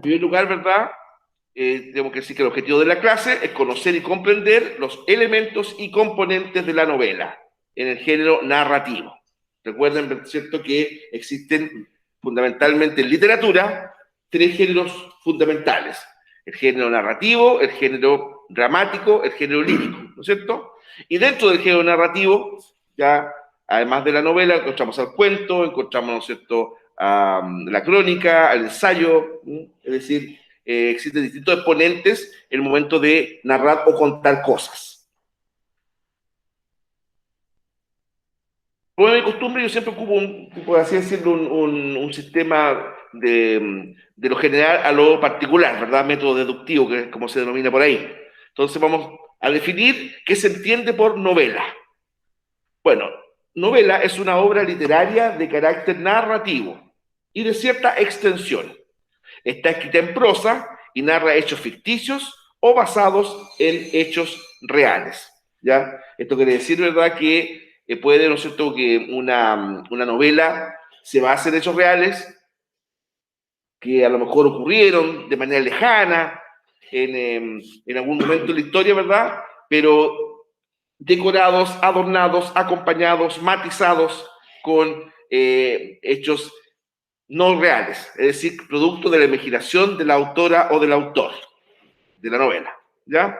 En primer lugar, ¿verdad? Tenemos que decir que el objetivo de la clase es conocer y comprender los elementos y componentes de la novela en el género narrativo. Recuerden, ¿cierto?, que existen fundamentalmente en literatura tres géneros fundamentales: el género narrativo, el género dramático, el género lírico, ¿no es cierto? Y dentro del género narrativo, ya además de la novela, encontramos al cuento, encontramos, ¿no es cierto?, a la crónica, al ensayo, es decir, existen distintos exponentes en el momento de narrar o contar cosas. Por mi costumbre, yo siempre ocupo, por así decirlo, un sistema de lo general a lo particular, ¿verdad? Método deductivo, que es como se denomina por ahí. Entonces vamos a definir qué se entiende por novela. Bueno, novela es una obra literaria de carácter narrativo y de cierta extensión. Está escrita en prosa y narra hechos ficticios o basados en hechos reales. ¿Ya? Esto quiere decir, ¿verdad?, que puede, ¿no es cierto?, que una novela se base en hechos reales que a lo mejor ocurrieron de manera lejana en algún momento de la historia, ¿verdad? Pero decorados, adornados, acompañados, matizados con hechos no reales, es decir, producto de la imaginación de la autora o del autor de la novela, ¿ya?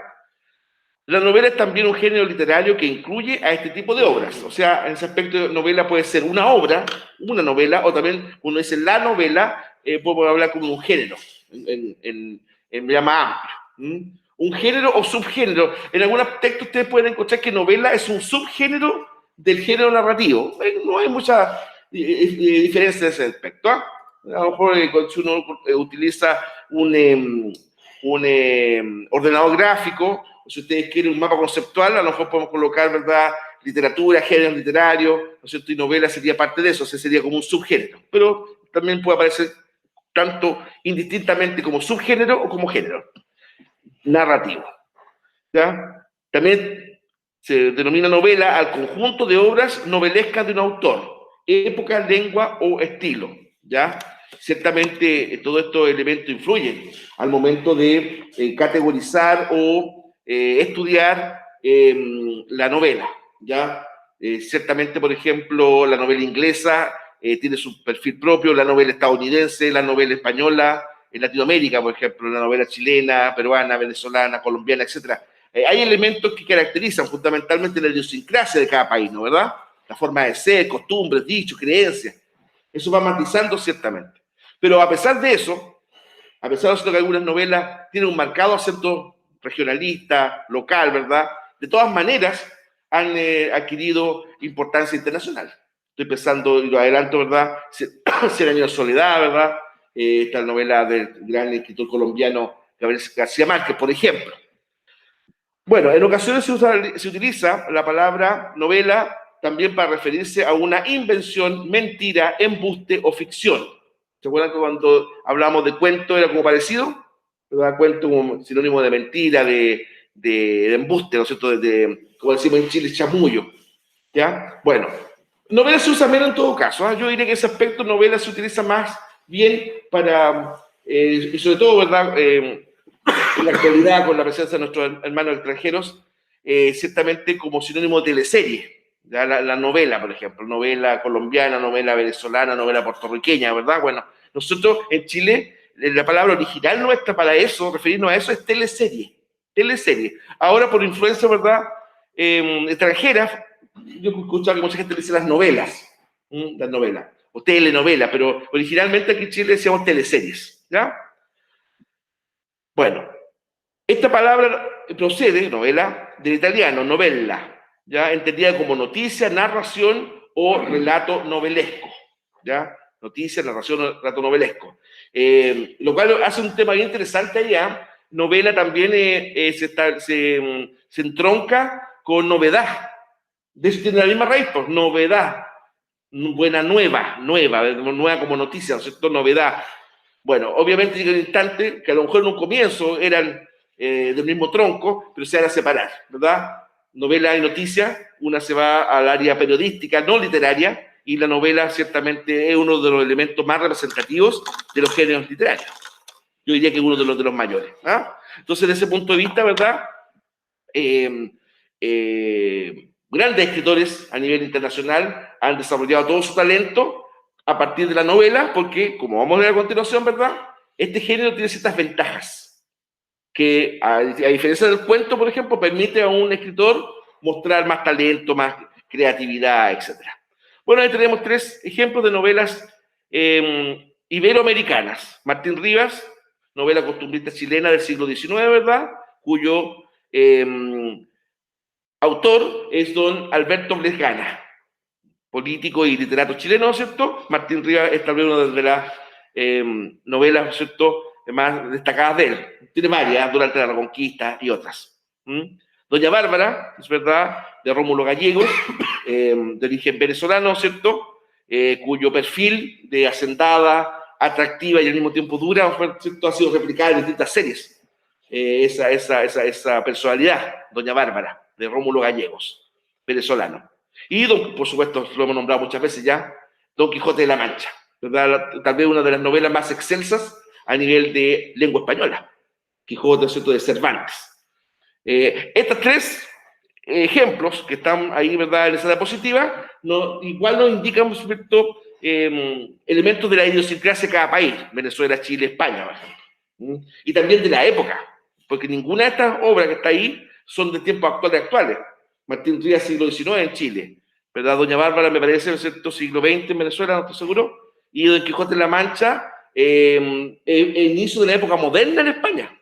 La novela es también un género literario que incluye a este tipo de obras. O sea, en ese aspecto, novela puede ser una obra, una novela, o también, cuando dice la novela, podemos hablar como un género, en llama amplio. Un género o subgénero. En algún texto ustedes pueden encontrar que novela es un subgénero del género narrativo. No hay mucha diferencia en ese aspecto. A lo mejor si uno utiliza un ordenador gráfico, o si ustedes quieren un mapa conceptual, a lo mejor podemos colocar, ¿verdad?, literatura, género literario, ¿no es cierto?, y novela sería parte de eso, o sea, sería como un subgénero, pero también puede aparecer tanto indistintamente como subgénero o como género narrativo, ¿ya? También se denomina novela al conjunto de obras novelescas de un autor, época, lengua o estilo, ¿ya? Ciertamente todos estos elementos influyen al momento de categorizar o estudiar la novela, ¿ya? Ciertamente, por ejemplo, la novela inglesa tiene su perfil propio, la novela estadounidense, la novela española, en Latinoamérica, por ejemplo, la novela chilena, peruana, venezolana, colombiana, etc. Hay elementos que caracterizan fundamentalmente la idiosincrasia de cada país, ¿no, verdad? La forma de ser, costumbres, dichos, creencias. Eso va matizando ciertamente. Pero a pesar de eso, a pesar de que algunas novelas tienen un marcado acento regionalista, local, ¿verdad?, de todas maneras han adquirido importancia internacional. Estoy pensando, y lo adelanto, ¿verdad?, Cien años de soledad, ¿verdad?, esta novela del gran escritor colombiano Gabriel García Márquez, por ejemplo. Bueno, en ocasiones se utiliza la palabra novela también para referirse a una invención, mentira, embuste o ficción. ¿Se acuerdan que cuando hablamos de cuento era como parecido? ¿Verdad? Cuento como sinónimo de mentira, de embuste, ¿no es cierto? Como decimos en Chile, chamullo. ¿Ya? Bueno, novela se usa menos en todo caso. ¿Eh? Yo diría que ese aspecto novela se utiliza más bien para, y sobre todo, ¿verdad?, en la actualidad, con la presencia de nuestros hermanos extranjeros, ciertamente como sinónimo de teleserie. La novela, por ejemplo, novela colombiana, novela venezolana, novela puertorriqueña, ¿verdad? Bueno, nosotros en Chile, la palabra original nuestra para eso, referirnos a eso, es teleserie. Teleserie. Ahora, por influencia, ¿verdad?, extranjera, yo he escuchado que mucha gente dice las novelas, o telenovela, pero originalmente aquí en Chile decíamos teleseries, ¿ya? Bueno, esta palabra procede, novela, del italiano, novella, ¿ya? Entendida como noticia, narración o relato novelesco, ¿ya? Noticia, narración, relato novelesco. Lo cual hace un tema bien interesante allá. Novela también se entronca con novedad. De eso tiene la misma raíz, pues, novedad. Buena nueva como noticia, ¿no es cierto? Novedad. Bueno, obviamente llega un instante que a lo mejor en un comienzo eran del mismo tronco, pero se van a separar, ¿verdad? Novela y noticia, una se va al área periodística, no literaria, y la novela ciertamente es uno de los elementos más representativos de los géneros literarios. Yo diría que uno de los mayores. ¿Ah? Entonces, desde ese punto de vista, ¿verdad? Grandes escritores a nivel internacional han desarrollado todo su talento a partir de la novela, porque, como vamos a ver a continuación, ¿verdad? Este género tiene ciertas ventajas, que a diferencia del cuento, por ejemplo, permite a un escritor mostrar más talento, más creatividad, etc. Bueno, ahí tenemos 3 ejemplos de novelas iberoamericanas. Martín Rivas, novela costumbrista chilena del siglo XIX, ¿verdad? Cuyo autor es don Alberto Blesgana, político y literato chileno, ¿no es cierto? Martín Rivas es tal vez una de las novelas, ¿no es cierto?, más destacadas de él. Tiene varias, Durante la Reconquista y otras. Doña Bárbara, es verdad, de Rómulo Gallegos, de origen venezolano, ¿no es cierto?, cuyo perfil de hacendada, atractiva y al mismo tiempo dura, ¿cierto?, ha sido replicada en distintas series. Esa personalidad, Doña Bárbara, de Rómulo Gallegos, venezolano. Y, por supuesto, lo hemos nombrado muchas veces ya, Don Quijote de la Mancha, ¿verdad? Tal vez una de las novelas más excelsas a nivel de lengua española. Quijote, ¿cierto?, de Cervantes. Estos 3 ejemplos que están ahí, ¿verdad?, en esa diapositiva, igual nos indican, ¿cierto?, elementos de la idiosincrasia de cada país, Venezuela, Chile, España, por ejemplo. Y también de la época, porque ninguna de estas obras que está ahí son de tiempos actuales. Martín Rivas, siglo XIX en Chile, ¿verdad? Doña Bárbara, me parece, ¿no es cierto?, siglo XX en Venezuela, no estoy seguro, y Don Quijote de la Mancha, el inicio de la época moderna en España.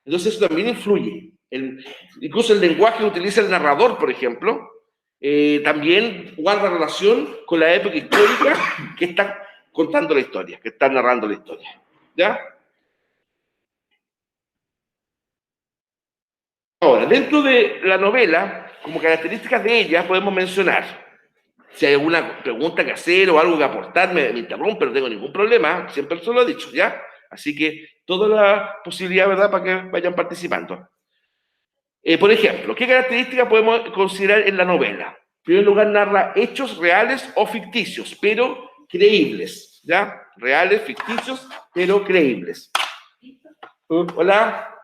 Entonces eso también influye. Incluso el lenguaje que utiliza el narrador, por ejemplo, también guarda relación con la época histórica que está contando la historia, que está narrando la historia. ¿Ya? Ahora, dentro de la novela, como características de ella, podemos mencionar, si hay alguna pregunta que hacer o algo que aportar, me interrumpe, no tengo ningún problema, siempre se lo he dicho, ¿ya? Así que toda la posibilidad, ¿verdad?, para que vayan participando. Por ejemplo, ¿qué características podemos considerar en la novela? En primer lugar, narra hechos reales o ficticios, pero creíbles, ¿ya? Reales, ficticios, pero creíbles. Hola.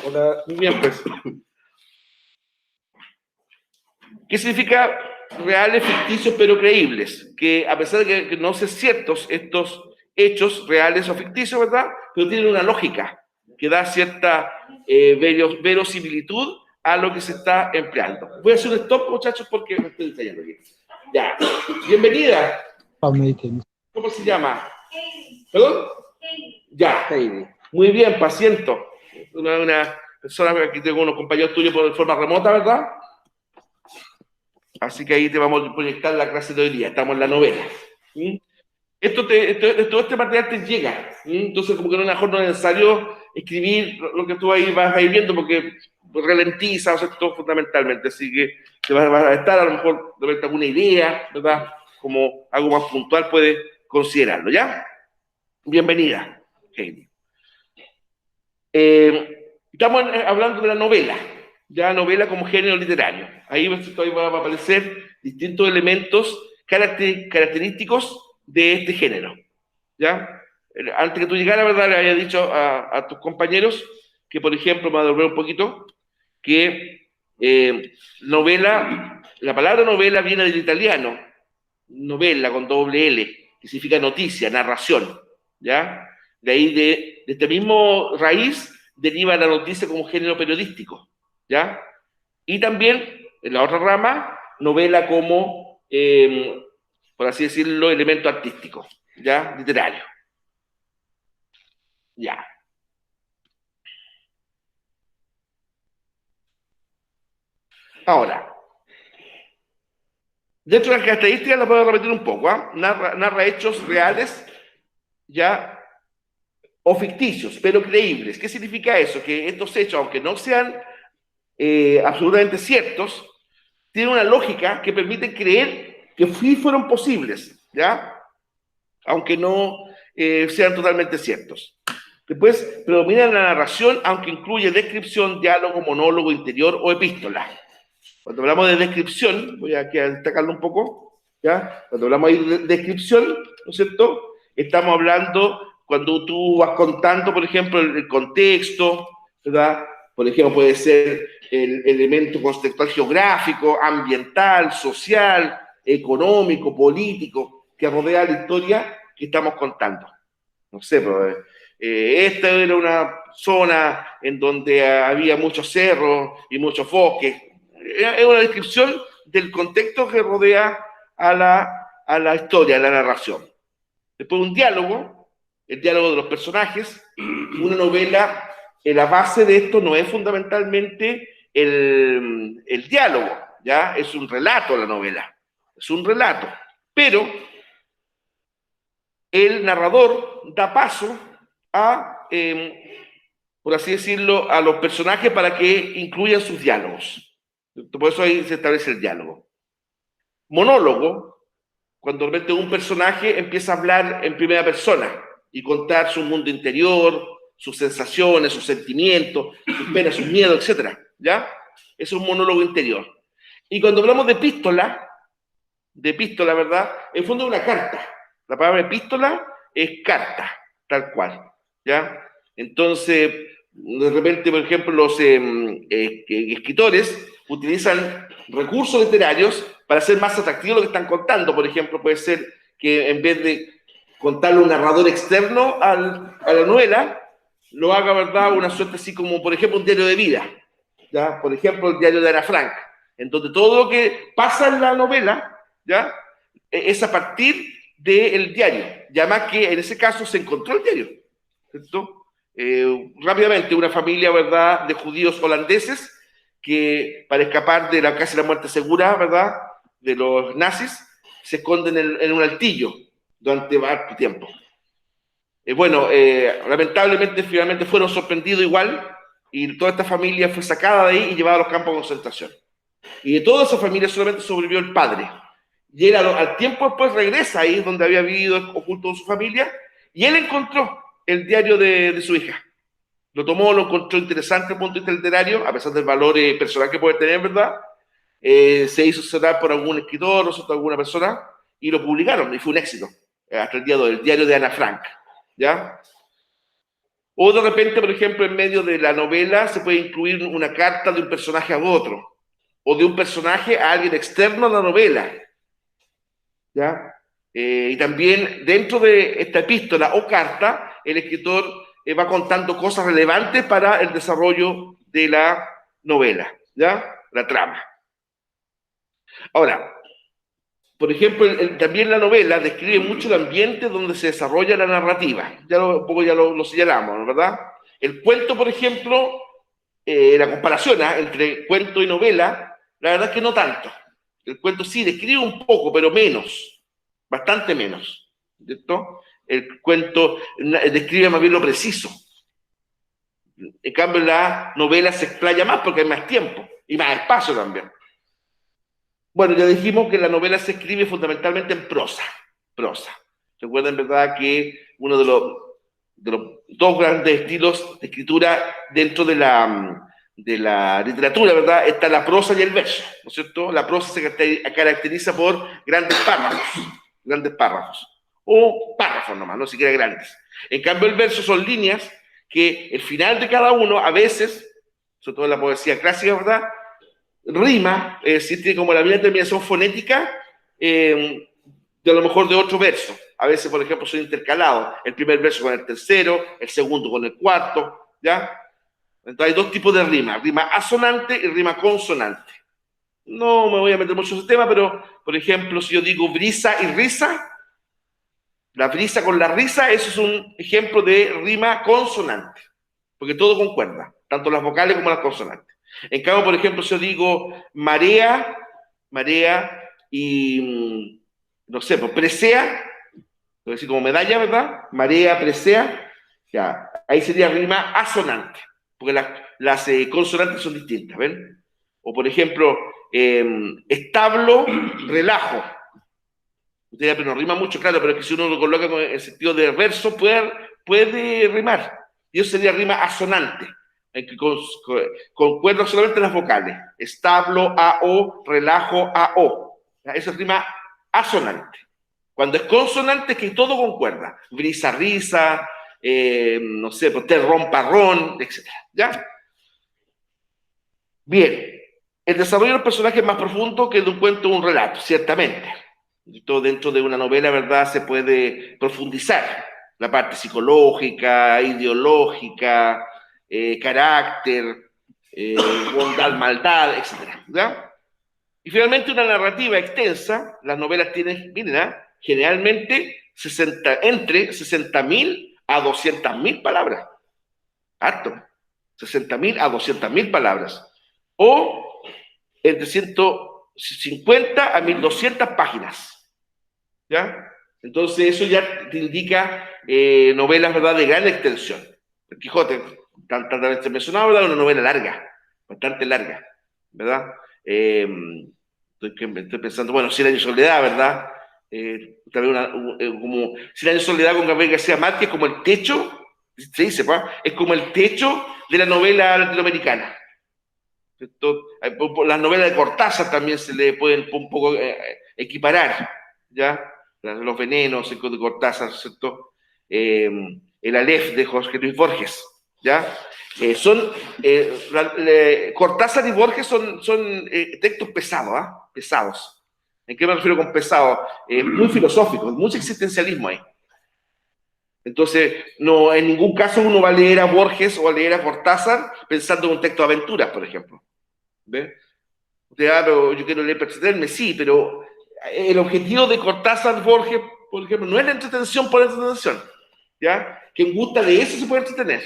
Hola. Muy bien, pues. ¿Qué significa reales, ficticios, pero creíbles? Que a pesar de que no sean ciertos estos hechos reales o ficticios, ¿verdad?, pero tienen una lógica que da cierta verosimilitud a lo que se está empleando. Voy a hacer un stop, muchachos, porque me estoy ensayando bien. Ya. Bienvenida. ¿Cómo se llama? ¿Perdón? Ya, Heidi. Muy bien, paciente. Una persona que aquí tengo unos compañeros tuyos por forma remota, ¿verdad? Así que ahí te vamos a proyectar la clase de hoy día. Estamos en la novela. Todo este material te llega. Entonces, como que no es mejor, no es necesario escribir lo que tú ahí vas a ir viendo, porque ralentiza, o sea, todo fundamentalmente. Así que te vas a estar, a lo mejor, de repente alguna idea, ¿verdad? Como algo más puntual, puedes considerarlo, ¿ya? Bienvenida, Heidi. Estamos hablando de la novela, ya novela como género literario. Ahí van a aparecer distintos elementos característicos de este género. ¿Ya? Antes que tú llegaras, ¿verdad?, le había dicho a tus compañeros que, por ejemplo, me voy a devolver un poquito, que novela, la palabra novela viene del italiano, novela con doble L, que significa noticia, narración. ¿Ya? De ahí, de este mismo raíz, deriva la noticia como género periodístico. ¿Ya? Y también, en la otra rama, novela como, por así decirlo, elemento artístico, ¿ya? Literario. Ya. Ahora, dentro de las características las puedo repetir un poco, ¿eh? Narra hechos reales, ¿ya?, o ficticios, pero creíbles. ¿Qué significa eso? Que estos hechos, aunque no sean absolutamente ciertos, tienen una lógica que permite creer que sí fueron posibles, ¿ya? Aunque no sean totalmente ciertos. Después, predomina la narración, aunque incluye descripción, diálogo, monólogo interior o epístola. Cuando hablamos de descripción, voy a destacarlo un poco, ¿ya? Cuando hablamos de descripción, ¿no es cierto?, estamos hablando cuando tú vas contando, por ejemplo, el contexto, ¿verdad? Por ejemplo, puede ser el elemento contextual geográfico, ambiental, social, económico, político, que rodea la historia que estamos contando. No sé, pero, esta era una zona en donde había muchos cerros y muchos bosques. Es una descripción del contexto que rodea a la historia, a la narración. Después un diálogo, el diálogo de los personajes. Una novela, la base de esto no es fundamentalmente el diálogo, ¿ya? Es un relato la novela, es un relato. Pero el narrador da paso a, por así decirlo, a los personajes para que incluyan sus diálogos. Por eso ahí se establece el diálogo. Monólogo, cuando realmente un personaje empieza a hablar en primera persona y contar su mundo interior, sus sensaciones, sus sentimientos, sus penas, sus miedos, etc. ¿Ya? Es un monólogo interior. Y cuando hablamos de epístola, ¿verdad? En fondo es una carta. La palabra epístola es carta, tal cual. ¿Ya? Entonces, de repente, por ejemplo, los escritores utilizan recursos literarios para hacer más atractivo lo que están contando. Por ejemplo, puede ser que en vez de contarle un narrador externo a la novela, lo haga, ¿verdad?, una suerte así como, por ejemplo, un diario de vida. ¿Ya? Por ejemplo, el diario de Ana Frank, en donde todo lo que pasa en la novela, ¿ya?, es a partir del diario. Ya más que en ese caso se encontró el diario, ¿cierto? Rápidamente, una familia, ¿verdad?, de judíos holandeses que para escapar de la casi la muerte segura, ¿verdad?, de los nazis, se esconden en un altillo durante harto tiempo. Lamentablemente, finalmente fueron sorprendidos igual y toda esta familia fue sacada de ahí y llevada a los campos de concentración. Y de toda esa familia solamente sobrevivió el padre. Y él al tiempo después regresa ahí donde había vivido oculto con su familia y él encontró el diario de su hija. Lo tomó, lo encontró interesante desde el punto de vista literario, a pesar del valor personal que puede tener, ¿verdad? Se hizo cerrar por algún escritor o alguna persona y lo publicaron y fue un éxito hasta el día de hoy, el diario de Ana Frank, ¿ya? O de repente, por ejemplo, en medio de la novela se puede incluir una carta de un personaje a otro o de un personaje a alguien externo a la novela, ¿ya? Y también dentro de esta epístola o carta, el escritor va contando cosas relevantes para el desarrollo de la novela, ¿ya? La trama. Ahora, por ejemplo, también la novela describe mucho el ambiente donde se desarrolla la narrativa. Un poco ya lo señalamos, ¿verdad? El cuento, por ejemplo, la comparación entre cuento y novela, la verdad es que no tanto. El cuento sí describe un poco, pero menos, bastante menos, ¿cierto? El cuento describe más bien lo preciso. En cambio, la novela se explaya más porque hay más tiempo y más espacio también. Bueno, ya dijimos que la novela se escribe fundamentalmente en prosa. Recuerden, ¿verdad?, que uno de los dos grandes estilos de escritura dentro de la literatura, ¿verdad?, está la prosa y el verso, ¿no es cierto? La prosa se caracteriza por grandes párrafos, o párrafos nomás, no siquiera grandes. En cambio, el verso son líneas que el final de cada uno, a veces, sobre todo en la poesía clásica, ¿verdad?, rima, es decir, tiene como la misma terminación fonética de a lo mejor de otro verso. A veces, por ejemplo, son intercalados. El primer verso con el tercero, el segundo con el cuarto, ¿ya? Entonces hay dos tipos de rima asonante y rima consonante. No me voy a meter mucho en ese tema, pero, por ejemplo, si yo digo brisa y risa, la brisa con la risa, eso es un ejemplo de rima consonante, porque todo concuerda, tanto las vocales como las consonantes. En cambio, por ejemplo, si yo digo marea y, no sé, pues presea, voy a decir como medalla, ¿verdad? Marea, presea, ya, ahí sería rima asonante, porque las consonantes son distintas, ¿ven? O por ejemplo, establo, relajo. Usted ya, pero no rima mucho, claro, pero es que si uno lo coloca en el sentido de verso, puede rimar. Y eso sería rima asonante, en que concuerdan solamente las vocales. Establo, A-O, relajo, A-O. Eso es rima asonante. Cuando es consonante es que todo concuerda. Brisa, risa, no sé, pues terrón, parrón, etc. ¿Ya? Bien, el desarrollo del personaje es más profundo que de un cuento o un relato, ciertamente. Todo dentro de una novela, ¿verdad? Se puede profundizar la parte psicológica, ideológica, carácter, bondad, maldad, etc. ¿Ya? Y finalmente una narrativa extensa, las novelas tienen, miren, generalmente entre 60.000 a 200.000 palabras. Harto. 60.000 a 200.000 palabras. O entre 150 a 1.200 páginas. ¿Ya? Entonces eso ya te indica novelas, ¿verdad?, de gran extensión. El Quijote, tantas mencionado, ¿verdad?, una novela larga, bastante larga, ¿verdad? Estoy pensando, bueno, Cien años de soledad, ¿verdad? También como Cien años de soledad con Gabriel García Márquez, como el techo, se dice, ¿pa? Es como el techo de la novela latinoamericana. Las novelas de Cortázar también se le pueden un poco equiparar, ¿ya? Los venenos de Cortázar, ¿cierto? El Aleph de Jorge Luis Borges, ¿ya? Cortázar y Borges son textos pesados, ¿ah? Pesados. ¿En qué me refiero con pesado? Muy filosóficos, mucho existencialismo ahí. Entonces, no, en ningún caso uno va a leer a Borges o a leer a Cortázar pensando en un texto de aventuras, por ejemplo. ¿Ve? Pero yo quiero leer para entretenerme, sí, pero el objetivo de Cortázar, Borges, por ejemplo, no es la entretención por la entretención, ¿ya? Quien gusta de eso se puede entretener.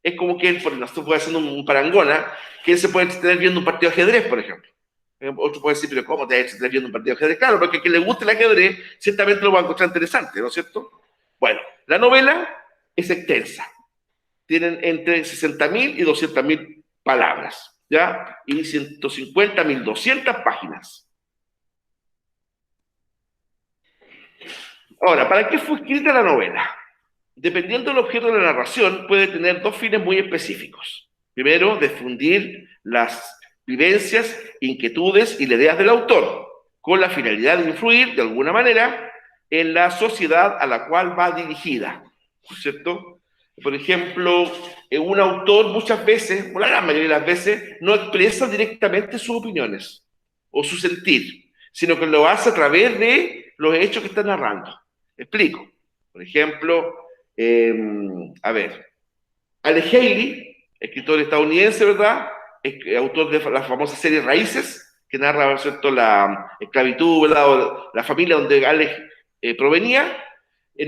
Es como que él, no estoy haciendo un parangona, que él se puede entretener viendo un partido de ajedrez, por ejemplo. Otro puede decir, pero ¿cómo te vas a entretener viendo un partido de ajedrez? Claro, porque a quien le guste el ajedrez, ciertamente lo va a encontrar interesante, ¿no es cierto? Bueno, la novela es extensa. Tienen entre 60.000 y 200.000 palabras, ¿ya? Y 150 a 1.200 páginas. Ahora, ¿para qué fue escrita la novela? Dependiendo del objeto de la narración, puede tener dos fines muy específicos. Primero, difundir las vivencias, inquietudes y las ideas del autor, con la finalidad de influir, de alguna manera, en la sociedad a la cual va dirigida, ¿no es cierto? Por ejemplo, un autor muchas veces, o la gran mayoría de las veces, no expresa directamente sus opiniones o su sentir, sino que lo hace a través de los hechos que está narrando. Explico. Por ejemplo, a ver, Alex Haley, escritor estadounidense, ¿verdad? Autor de la famosa serie Raíces, que narra, ¿cierto?, la esclavitud, ¿verdad?, o la familia donde Alex provenía,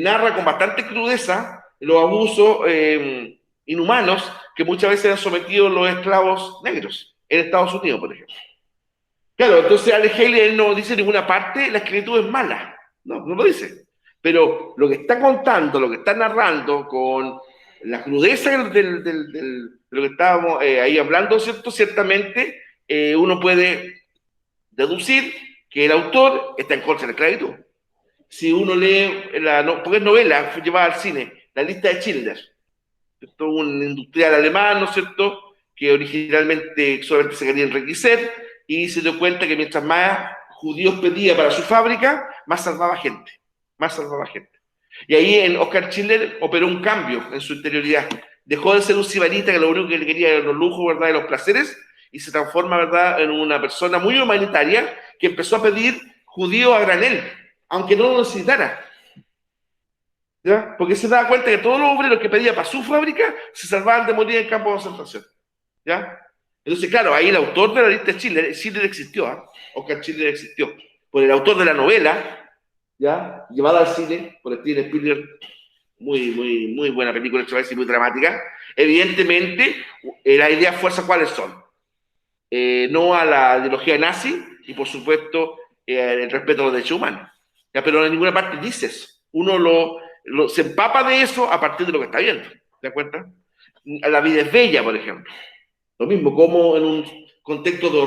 narra con bastante crudeza los abusos inhumanos que muchas veces han sometido los esclavos negros en Estados Unidos, por ejemplo. Claro, entonces Alex Haley no dice en ninguna parte la esclavitud es mala, no lo dice. Pero lo que está contando, lo que está narrando con la crudeza de lo que estábamos ahí hablando, ¿cierto? Ciertamente uno puede deducir que el autor está en contra de la esclavitud. Si uno lee, porque es novela, fue llevada al cine, La lista de Schindler, ¿cierto? Un industrial alemán, ¿no es cierto?, que originalmente solamente se quería enriquecer y se dio cuenta que mientras más judíos pedía para su fábrica, más salvaba gente. Más salvaba gente. Y ahí en Oscar Schindler operó un cambio en su interioridad. Dejó de ser un sibarita que lo único que le quería era los lujos, ¿verdad?, y los placeres, y se transforma, ¿verdad?, en una persona muy humanitaria que empezó a pedir judíos a granel, aunque no lo necesitara. ¿Ya? Porque se daba cuenta que todos los obreros que pedía para su fábrica se salvaban de morir en campo de concentración. ¿Ya? Entonces, claro, ahí el autor de la lista de Schindler existió, ¿eh? Oscar Schindler existió. Por el autor de la novela, ¿ya?, llevada al cine por Steven Spielberg, muy buena película, y muy dramática. Evidentemente, las ideas fuerzas, ¿cuáles son? No a la ideología nazi y, por supuesto, el respeto a los derechos humanos. ¿Ya? Pero en ninguna parte dices. Uno se empapa de eso a partir de lo que está viendo. ¿Te das cuenta? La vida es bella, por ejemplo. Lo mismo, como en un contexto de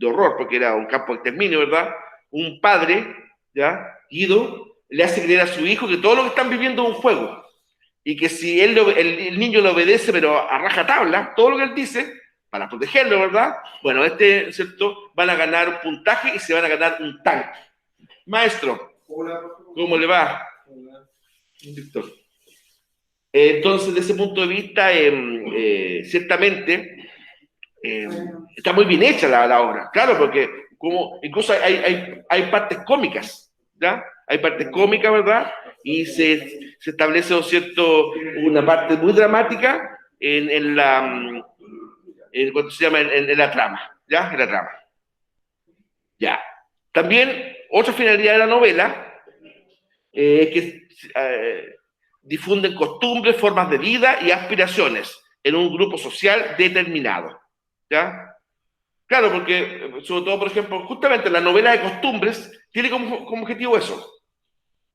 horror, porque era un campo de exterminio, ¿verdad? Un padre, ¿ya?, Guido, le hace creer a su hijo que todo lo que están viviendo es un juego. Y que si el niño le obedece, pero a rajatabla, todo lo que él dice, para protegerlo, ¿verdad? Bueno, ¿cierto?, van a ganar un puntaje y se van a ganar un tanque. Maestro, hola, ¿cómo le va? Hola. Víctor. Entonces, desde ese punto de vista, ciertamente eh, está muy bien hecha la obra, claro, porque como incluso hay partes cómicas, ¿ya? Hay partes cómicas, ¿verdad? Y se establece, ¿no es cierto?, una parte muy dramática en la, ¿cuánto se llama? En la trama, ¿ya? En la trama. Ya. También, otra finalidad de la novela es que difunden costumbres, formas de vida y aspiraciones en un grupo social determinado. ¿Ya? Claro, porque, sobre todo, por ejemplo, justamente la novela de costumbres tiene como objetivo eso.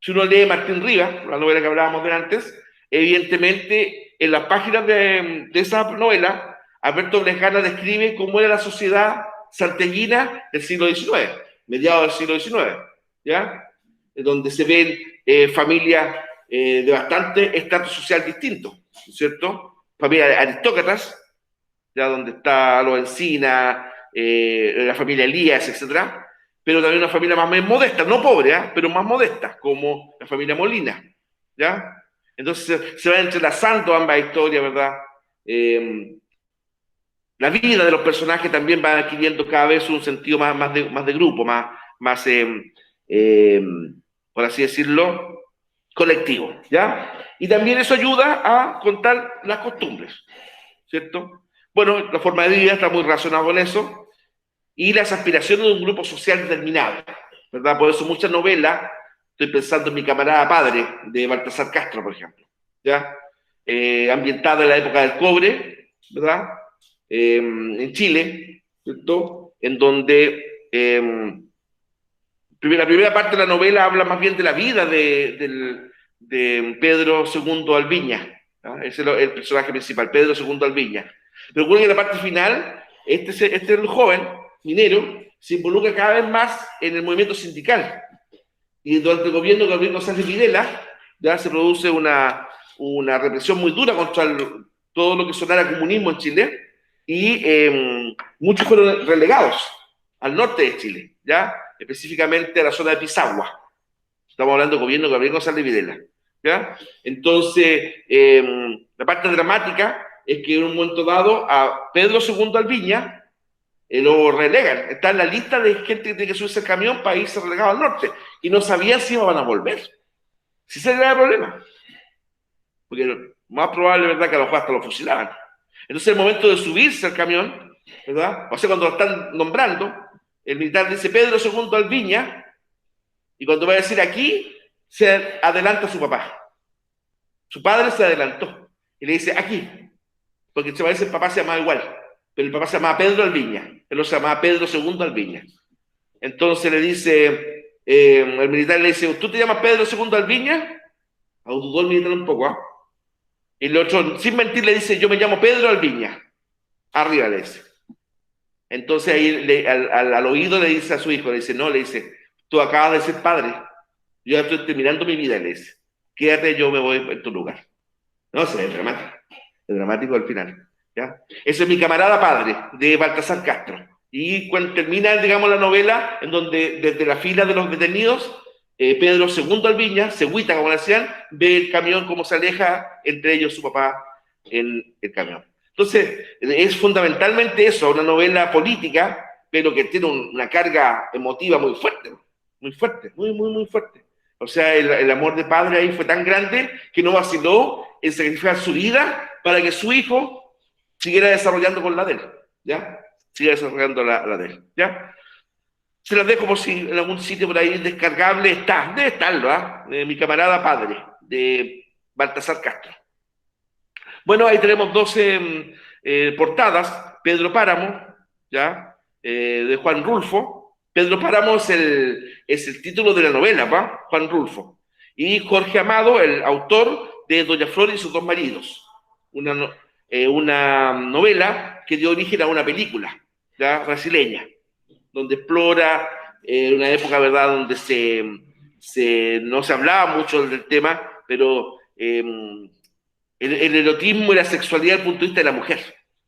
Si uno lee Martín Rivas, la novela que hablábamos de antes, evidentemente en las páginas de esa novela, Alberto Blesgana describe cómo era la sociedad santiaguina del siglo XIX, mediados del siglo XIX, ¿ya? Donde se ven familias de bastante estatus social distinto, ¿no es cierto? Familias aristócratas, ya donde está los Encina, la familia Elías, etcétera, pero también una familia más modesta, no pobre, ¿eh? Pero más modesta, como la familia Molina, ¿ya? Entonces se van entrelazando ambas historias, ¿verdad? La vida de los personajes también va adquiriendo cada vez un sentido más de grupo, más eh, por así decirlo, colectivo, ¿ya? Y también eso ayuda a contar las costumbres, ¿cierto? Bueno, la forma de vida está muy relacionada con eso, y las aspiraciones de un grupo social determinado, ¿verdad? Por eso muchas novelas, estoy pensando en Mi camarada padre, de Baltasar Castro, por ejemplo, ¿ya? Ambientada en la época del cobre, ¿verdad? En Chile, ¿cierto? En donde la primera parte de la novela habla más bien de la vida de Pedro II Alviña, ¿no? Ese es el personaje principal, Pedro II Alviña. Pero ocurre que en la parte final, este el joven minero se involucra cada vez más en el movimiento sindical. Y durante el gobierno de Gabriel González Videla, ya se produce una represión muy dura contra todo lo que sonara comunismo en Chile, y muchos fueron relegados al norte de Chile, ¿ya? Específicamente a la zona de Pisagua. Estamos hablando del gobierno de Gabriel González Videla, ¿ya? Entonces, la parte dramática es que en un momento dado a Pedro II Alviña lo relegan. Está en la lista de gente que tiene que subirse al camión para irse relegado al norte. Y no sabían si iban a volver. Si ese era el problema. Porque más probable, ¿verdad?, que a los hasta lo fusilaban. Entonces, el momento de subirse al camión, ¿verdad? O sea, cuando lo están nombrando, el militar dice Pedro II Alviña, y cuando va a decir aquí, se adelanta su papá. Su padre se adelantó y le dice aquí, porque se parece el papá se llamaba igual, pero el papá se llamaba Pedro Alviña, él lo se llamaba Pedro II Alviña. Entonces le dice, el militar le dice, ¿tú te llamas Pedro II Alviña? Dudó el militar un poco, ¿eh? Y el otro, sin mentir, le dice, yo me llamo Pedro Alviña. Arriba le dice. Entonces ahí al oído le dice a su hijo, le dice, no, le dice, tú acabas de ser padre, yo ya estoy terminando mi vida, le dice, quédate, yo me voy en tu lugar. No sé, es dramático al final, ¿ya? Ese es Mi camarada padre, de Baltasar Castro. Y cuando termina, digamos, la novela, en donde desde la fila de los detenidos, Pedro II Alviña, Cegüita, como le decían, ve el camión como se aleja, entre ellos su papá en el camión. Entonces, es fundamentalmente eso, una novela política, pero que tiene una carga emotiva muy fuerte, muy fuerte. O sea, el amor de padre ahí fue tan grande que no vaciló en sacrificar su vida para que su hijo siguiera desarrollando con la de él, ¿ya? Siguiera desarrollando la de él, ¿ya? Se las dejo por si en algún sitio por ahí descargable está, debe estarlo, ¿ah? Mi camarada padre, de Baltasar Castro. Bueno, ahí tenemos 12 portadas. Pedro Páramo, ¿ya? De Juan Rulfo. Pedro Páramo es el título de la novela, ¿va? Juan Rulfo. Y Jorge Amado, el autor de Doña Flor y sus dos maridos. Una novela que dio origen a una película, ¿ya? Brasileña, donde explora una época, ¿verdad?, donde no se hablaba mucho del tema, pero el erotismo y la sexualidad desde el punto de vista de la mujer,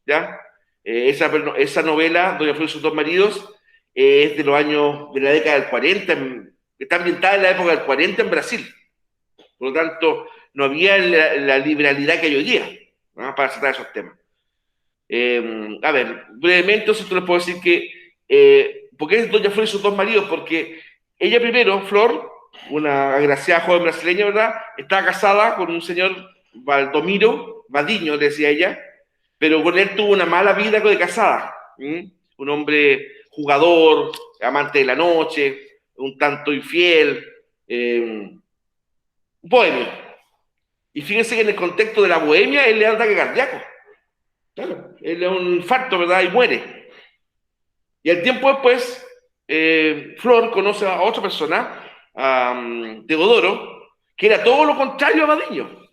¿ya? Esa novela, Doña Flor y sus dos maridos, es de los años, de la década del 40, está ambientada en la época del 40 en Brasil, Por lo tanto, no había la liberalidad que hay hoy día, ¿no?, para tratar esos temas. A ver, brevemente, entonces, les puedo decir que, ¿por qué doña Flor y sus dos maridos? Porque ella primero, Flor, una agraciada joven brasileña, ¿verdad?, estaba casada con un señor Valdomiro Vadiño, decía ella, pero con él tuvo una mala vida de casada. Un hombre jugador, amante de la noche, un tanto infiel, bohemio. Y fíjense que en el contexto de la bohemia, él le da ataque cardíaco. Claro, él le da un infarto, ¿verdad? Y muere. Y al tiempo después, Flor conoce a otra persona, a Teodoro, que era todo lo contrario a Vadiño.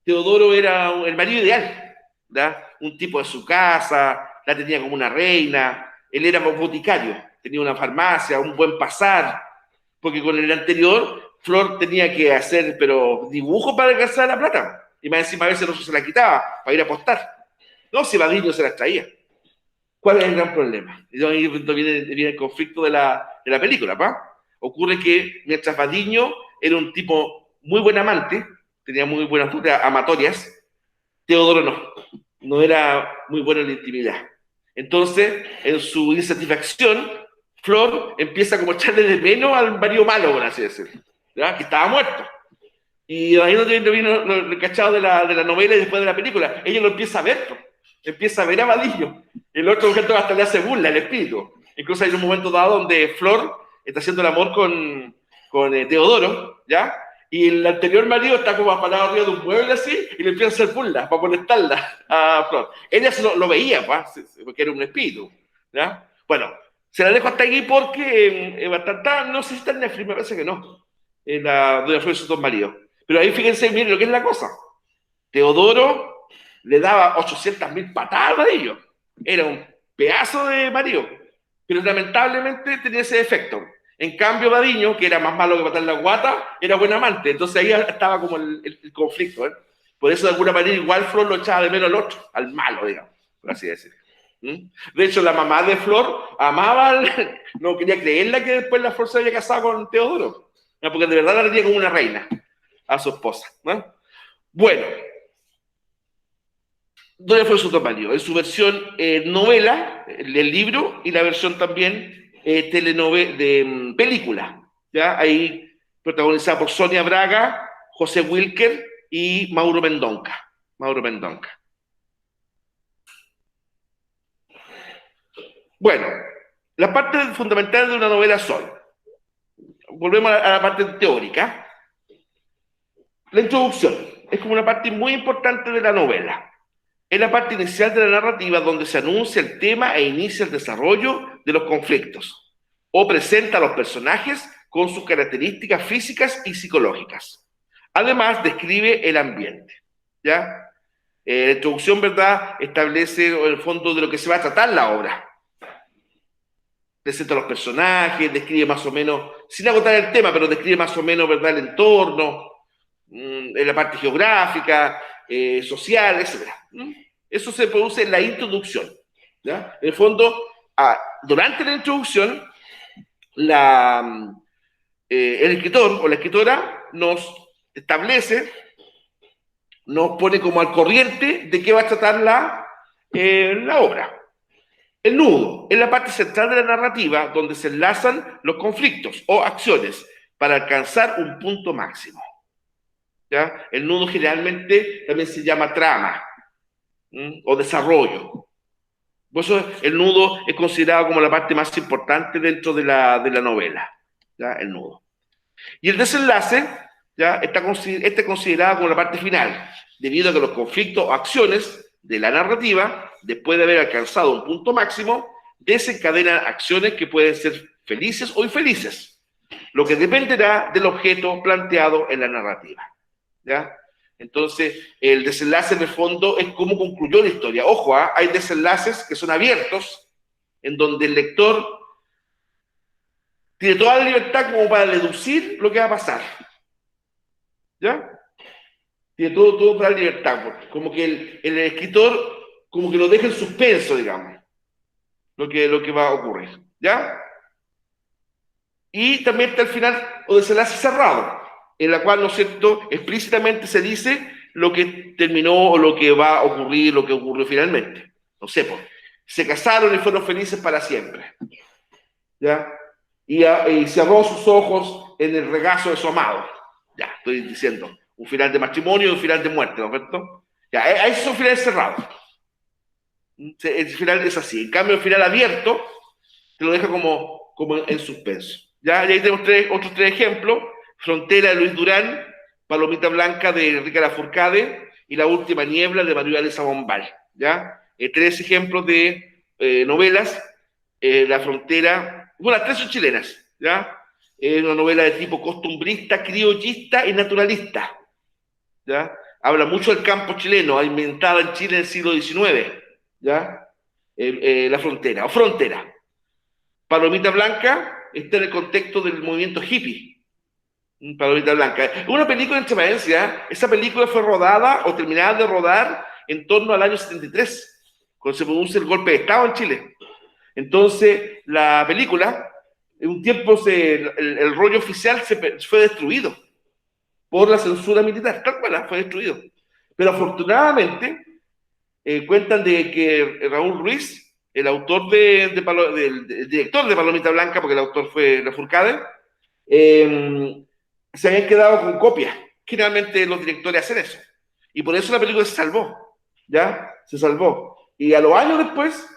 Teodoro era el marido ideal, ¿verdad? Un tipo de su casa, la tenía como una reina, él era boticario, tenía una farmacia, un buen pasar, porque con el anterior, Flor tenía que hacer, pero dibujos para alcanzar la plata, y más encima a veces no se la quitaba para ir a apostar. No, si Vadiño se las traía. ¿Cuál es el gran problema? Y ahí viene el conflicto de la película, ¿pa? Ocurre que mientras Vadiño era un tipo muy buen amante, tenía muy buenas amatorias, Teodoro no era muy bueno en la intimidad. Entonces, en su insatisfacción, Flor empieza como a echarle de menos al marido malo, por así decirlo, ¿ya?, que estaba muerto. Y ahí no vino lo cachado de la novela y después de la película. Ella lo empieza a ver, ¿no? Empieza a ver a Vadillo. El otro objeto hasta le hace burla, el espíritu. Incluso hay un momento dado donde Flor está haciendo el amor con Teodoro, ¿ya? Y el anterior marido está como parado arriba de un mueble así y le empieza a hacer burla para molestarla a Flor. Ella lo veía, pues, porque era un espíritu, ¿ya? Bueno, se la dejo hasta aquí porque no sé si está en Netflix, me parece que no. La Doña Flor y sus dos maridos. Pero ahí fíjense, miren lo que es la cosa. Teodoro le daba 800.000 patadas a ellos. Era un pedazo de marido. Pero lamentablemente tenía ese defecto. En cambio, Vadiño, que era más malo que matar la guata, era buen amante. Entonces ahí estaba como el conflicto, ¿eh? Por eso, de alguna manera, igual Flor lo echaba de menos al otro, al malo, digamos, por así decirlo. De hecho, la mamá de Flor amaba, no quería creerla que después la Flor se había casado con Teodoro, ¿no?, porque de verdad la tenía como una reina a su esposa, ¿no? Bueno, ¿dónde fue su marido? En su versión novela, el libro, y la versión también telenovela de película, ¿ya? Ahí protagonizada por Sonia Braga, José Wilker y Mauro Mendonca. Mauro Mendonca. Bueno, la parte fundamental de una novela son, volvemos a la parte teórica, la introducción. Es como una parte muy importante de la novela. Es la parte inicial de la narrativa donde se anuncia el tema e inicia el desarrollo de los conflictos, o presenta a los personajes con sus características físicas y psicológicas. Además, describe el ambiente, ¿ya? La introducción, ¿verdad?, establece el fondo de lo que se va a tratar la obra. Presenta a los personajes, describe más o menos, sin agotar el tema, pero describe más o menos, ¿verdad?, el entorno, en la parte geográfica, social, etc. Eso se produce en la introducción, ¿ya? En el fondo, durante la introducción, el escritor o la escritora nos establece, nos pone como al corriente de qué va a tratar la obra. El nudo es la parte central de la narrativa donde se enlazan los conflictos o acciones para alcanzar un punto máximo, ¿ya? El nudo generalmente también se llama trama o desarrollo. Por eso el nudo es considerado como la parte más importante dentro de la novela, ¿ya? El nudo. Y el desenlace, ¿ya?, está considerado como la parte final, debido a que los conflictos o acciones de la narrativa, después de haber alcanzado un punto máximo, desencadenan acciones que pueden ser felices o infelices, lo que dependerá del objeto planteado en la narrativa, ¿ya? Entonces, el desenlace en el fondo es cómo concluyó la historia. Ojo, hay desenlaces que son abiertos, en donde el lector tiene toda la libertad como para deducir lo que va a pasar, ¿ya? Tiene toda la libertad, como que el escritor como que lo deja en suspenso, digamos, lo que va a ocurrir, ¿ya? Y también está el final o desenlace cerrado, en la cual, ¿no es cierto?, explícitamente se dice lo que terminó o lo que va a ocurrir, lo que ocurrió finalmente. No sé, pues, se casaron y fueron felices para siempre, ¿ya? Y cerró sus ojos en el regazo de su amado. Ya, estoy diciendo, un final de matrimonio y un final de muerte, ¿no es cierto? Ya, esos son finales cerrados. El final es así. En cambio, el final abierto te lo deja como en suspenso. ¿Ya? Y ahí tenemos otros tres ejemplos. Frontera de Luis Durán, Palomita Blanca de Enrique Lafourcade y La Última Niebla de María Elisa Bombal. ¿Ya? Tres ejemplos de novelas. La Frontera, bueno, las tres son chilenas. ¿Ya? Es una novela de tipo costumbrista, criollista y naturalista. ¿Ya? Habla mucho del campo chileno, inventada en Chile en el siglo XIX. ¿Ya? La Frontera, o Frontera. Palomita Blanca está en el contexto del movimiento hippie. Palomita Blanca. Una película en transparencia, esa película fue rodada o terminada de rodar en torno al año 73, cuando se produce el golpe de Estado en Chile. Entonces, la película, en un tiempo el rollo oficial fue destruido por la censura militar, tal cual, fue destruido. Pero afortunadamente, cuentan de que Raúl Ruiz, el autor el director de Palomita Blanca, porque el autor fue Lafourcade, se habían quedado con copias. Generalmente los directores hacen eso. Y por eso la película se salvó. ¿Ya? Se salvó. Y a los años después,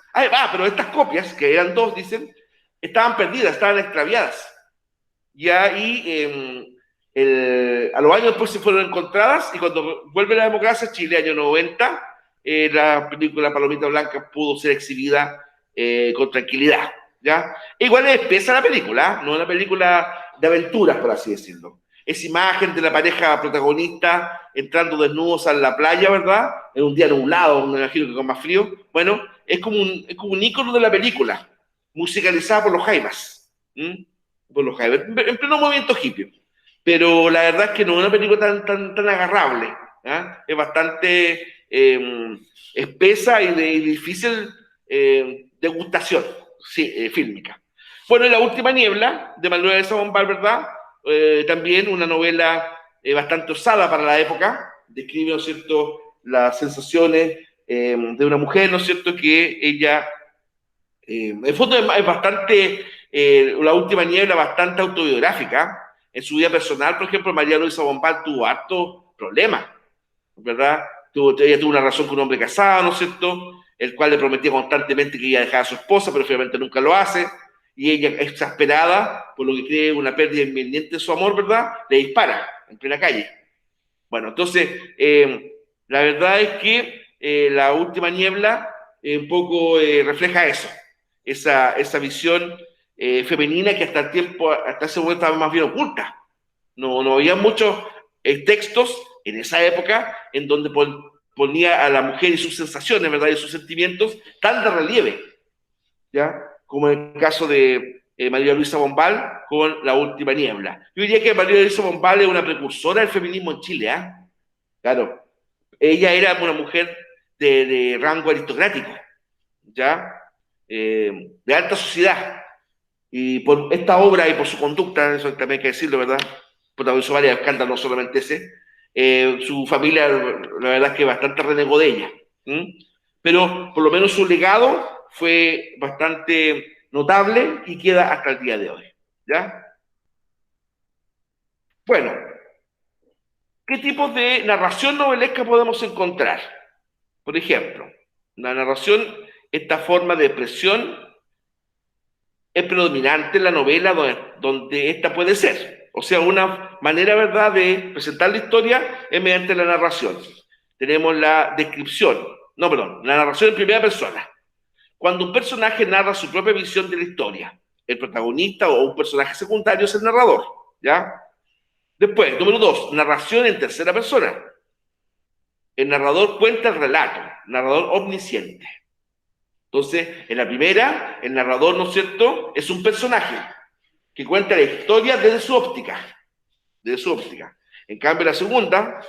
pero estas copias, que eran dos, dicen, estaban perdidas, estaban extraviadas. Ya, y a los años después se fueron encontradas, y cuando vuelve la democracia, Chile, año 90, la película Palomita Blanca pudo ser exhibida con tranquilidad. ¿Ya? Igual es espesa la película, no es una película de aventuras, por así decirlo. Esa imagen de la pareja protagonista entrando desnudos a la playa, ¿verdad? En un día nublado, me imagino que con más frío. Bueno, es como un ícono de la película, musicalizada por los Jaivas. Por los Jaivas, en pleno movimiento hippie. Pero la verdad es que no es una película tan agarrable. ¿Eh? Es bastante espesa y de difícil degustación fílmica. Bueno, y La Última Niebla, de Manuel Elisa Bombal, ¿verdad? También una novela bastante osada para la época, describe, ¿no es cierto?, las sensaciones de una mujer, ¿no es cierto?, que ella, en el fondo es bastante, La Última Niebla, bastante autobiográfica. En su vida personal, por ejemplo, María Luisa Bombal tuvo hartos problemas, ¿verdad? Ella tuvo una relación con un hombre casado, ¿no es cierto?, el cual le prometía constantemente que iba a dejar a su esposa, pero finalmente nunca lo hace, y ella, exasperada por lo que cree una pérdida inminente de su amor, ¿verdad?, le dispara en plena calle. Bueno, entonces, la verdad es que La Última Niebla un poco refleja eso, esa visión femenina que hasta ese momento estaba más bien oculta. No había muchos textos en esa época en donde ponía a la mujer y sus sensaciones, ¿verdad?, y sus sentimientos tan de relieve, ¿ya? Como en el caso de María Luisa Bombal con La Última Niebla. Yo diría que María Luisa Bombal es una precursora del feminismo en Chile, ¿eh? Claro. Ella era una mujer de rango aristocrático, ¿ya? De alta sociedad. Y por esta obra y por su conducta, eso también hay que decirlo, ¿verdad?, protagonizó varios escándalos, no solamente ese. Su familia, la verdad es que bastante renegó de ella. Pero por lo menos su legado fue bastante notable y queda hasta el día de hoy. ¿Ya? Bueno, ¿qué tipos de narración novelesca podemos encontrar? Por ejemplo, la narración, esta forma de expresión es predominante en la novela donde esta puede ser. O sea, una manera, ¿verdad?, de presentar la historia es mediante la narración. Tenemos la descripción, no, perdón, la narración en primera persona. Cuando un personaje narra su propia visión de la historia, el protagonista o un personaje secundario es el narrador, ¿ya? Después, número 2, narración en tercera persona. El narrador cuenta el relato, narrador omnisciente. Entonces, en la primera, el narrador, ¿no es cierto?, es un personaje que cuenta la historia desde su óptica. Desde su óptica. En cambio, la segunda,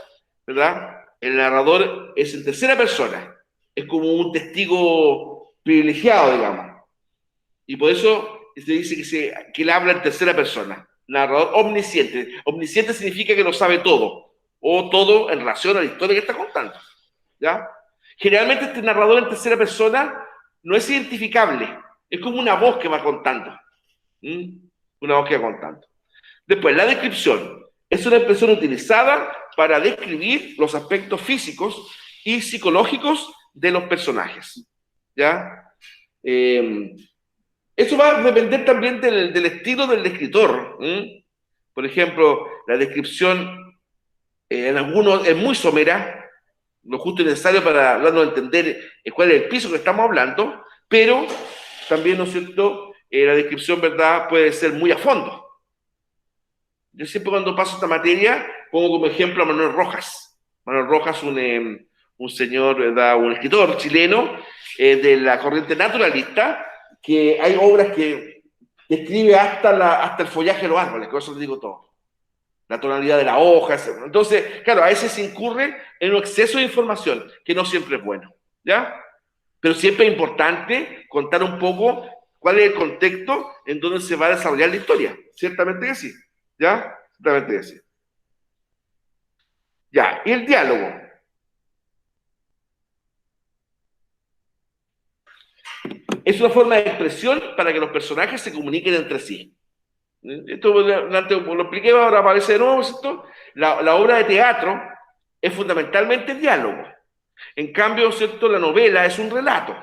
¿verdad?, el narrador es en tercera persona. Es como un testigo privilegiado, digamos. Y por eso se dice que él habla en tercera persona. narrador omnisciente. Omnisciente significa que lo sabe todo, o todo en relación a la historia que está contando, ¿ya? Generalmente este narrador en tercera persona no es identificable, es como una voz que va contando. Una voz que va contando. Después, la descripción es una expresión utilizada para describir los aspectos físicos y psicológicos de los personajes, ¿ya? Eso va a depender también del estilo del escritor. Por ejemplo, la descripción en algunos es muy somera, lo justo y necesario para darnos a entender cuál es el piso que estamos hablando, pero también, ¿no es cierto?, la descripción, ¿verdad?, puede ser muy a fondo. Yo siempre cuando paso esta materia pongo como ejemplo a Manuel Rojas. Manuel Rojas, un señor, ¿verdad?, un escritor chileno de la corriente naturalista, que hay obras que describe hasta el follaje de los árboles, con eso les digo todo. La tonalidad de las hojas. Entonces, claro, a veces se incurre en un exceso de información, que no siempre es bueno, ¿ya? Pero siempre es importante contar un poco cuál es el contexto en donde se va a desarrollar la historia. Ciertamente que sí, ¿ya? Ciertamente que sí. Ya, y el diálogo. Es una forma de expresión para que los personajes se comuniquen entre sí. Esto lo expliqué, ahora aparece de nuevo, ¿cierto? La obra de teatro es fundamentalmente diálogo. En cambio, ¿cierto?, la novela es un relato.